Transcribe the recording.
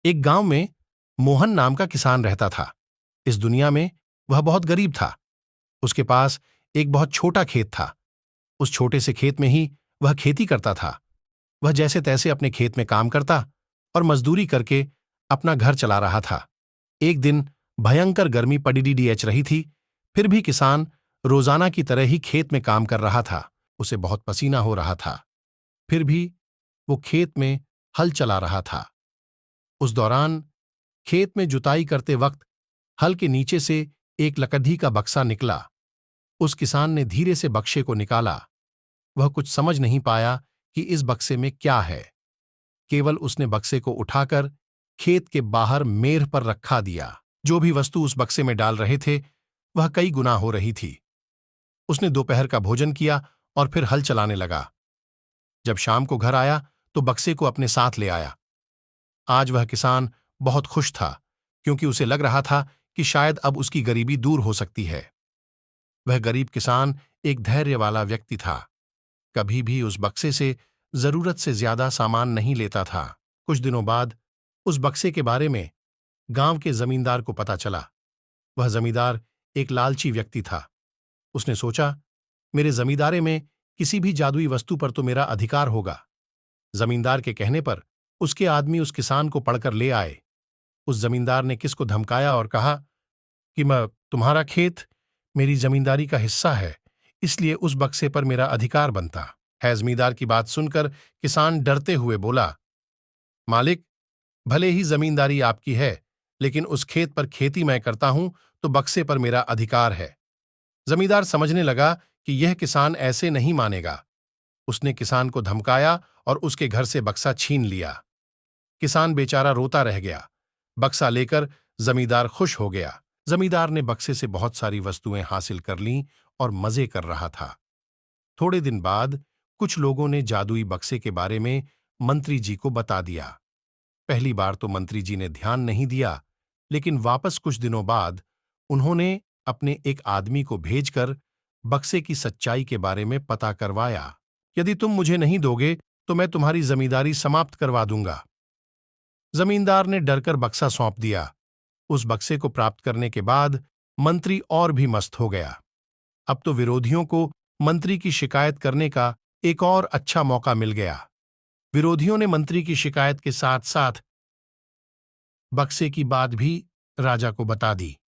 एक गांव में मोहन नाम का किसान रहता था। इस दुनिया में वह बहुत गरीब था। उसके पास एक बहुत छोटा खेत था। उस छोटे से खेत में ही वह खेती करता था। वह जैसे तैसे अपने खेत में काम करता और मजदूरी करके अपना घर चला रहा था। एक दिन भयंकर गर्मी पड़ीडीएच रही थी। फिर भी किसान रोजाना की तरह ही खेत में काम कर रहा था। उसे बहुत पसीना हो रहा था। फिर भी वो खेत में हल चला रहा था। उस दौरान खेत में जुताई करते वक्त हल के नीचे से एक लकड़ी का बक्सा निकला। उस किसान ने धीरे से बक्से को निकाला। वह कुछ समझ नहीं पाया कि इस बक्से में क्या है। केवल उसने बक्से को उठाकर खेत के बाहर मेड़ पर रखा दिया। जो भी वस्तु उस बक्से में डाल रहे थे वह कई गुना हो रही थी। उसने दोपहर का भोजन किया और फिर हल चलाने लगा। जब शाम को घर आया तो बक्से को अपने साथ ले आया। आज वह किसान बहुत खुश था, क्योंकि उसे लग रहा था कि शायद अब उसकी गरीबी दूर हो सकती है। वह गरीब किसान एक धैर्य वाला व्यक्ति था। कभी भी उस बक्से से जरूरत से ज्यादा सामान नहीं लेता था। कुछ दिनों बाद उस बक्से के बारे में गांव के जमींदार को पता चला। वह जमींदार एक लालची व्यक्ति था। उसने सोचा, मेरे जमींदारे में किसी भी जादुई वस्तु पर तो मेरा अधिकार होगा। जमींदार के कहने पर उसके आदमी उस किसान को पढ़कर ले आए। उस जमींदार ने किसको धमकाया और कहा कि मैं तुम्हारा खेत मेरी जमींदारी का हिस्सा है, इसलिए उस बक्से पर मेरा अधिकार बनता है। जमींदार की बात सुनकर किसान डरते हुए बोला, मालिक, भले ही जमींदारी आपकी है, लेकिन उस खेत पर खेती मैं करता हूं तो बक्से पर मेरा अधिकार है। जमींदार समझने लगा कि यह किसान ऐसे नहीं मानेगा। उसने किसान को धमकाया और उसके घर से बक्सा छीन लिया। किसान बेचारा रोता रह गया। बक्सा लेकर जमींदार खुश हो गया। जमींदार ने बक्से से बहुत सारी वस्तुएं हासिल कर लीं और मजे कर रहा था। थोड़े दिन बाद कुछ लोगों ने जादुई बक्से के बारे में मंत्री जी को बता दिया। पहली बार तो मंत्री जी ने ध्यान नहीं दिया, लेकिन वापस कुछ दिनों बाद उन्होंने अपने एक आदमी को भेजकर बक्से की सच्चाई के बारे में पता करवाया। यदि तुम मुझे नहीं दोगे तो मैं तुम्हारी जमींदारी समाप्त करवा दूंगा। जमींदार ने डरकर बक्सा सौंप दिया। उस बक्से को प्राप्त करने के बाद मंत्री और भी मस्त हो गया। अब तो विरोधियों को मंत्री की शिकायत करने का एक और अच्छा मौका मिल गया। विरोधियों ने मंत्री की शिकायत के साथ साथ बक्से की बात भी राजा को बता दी।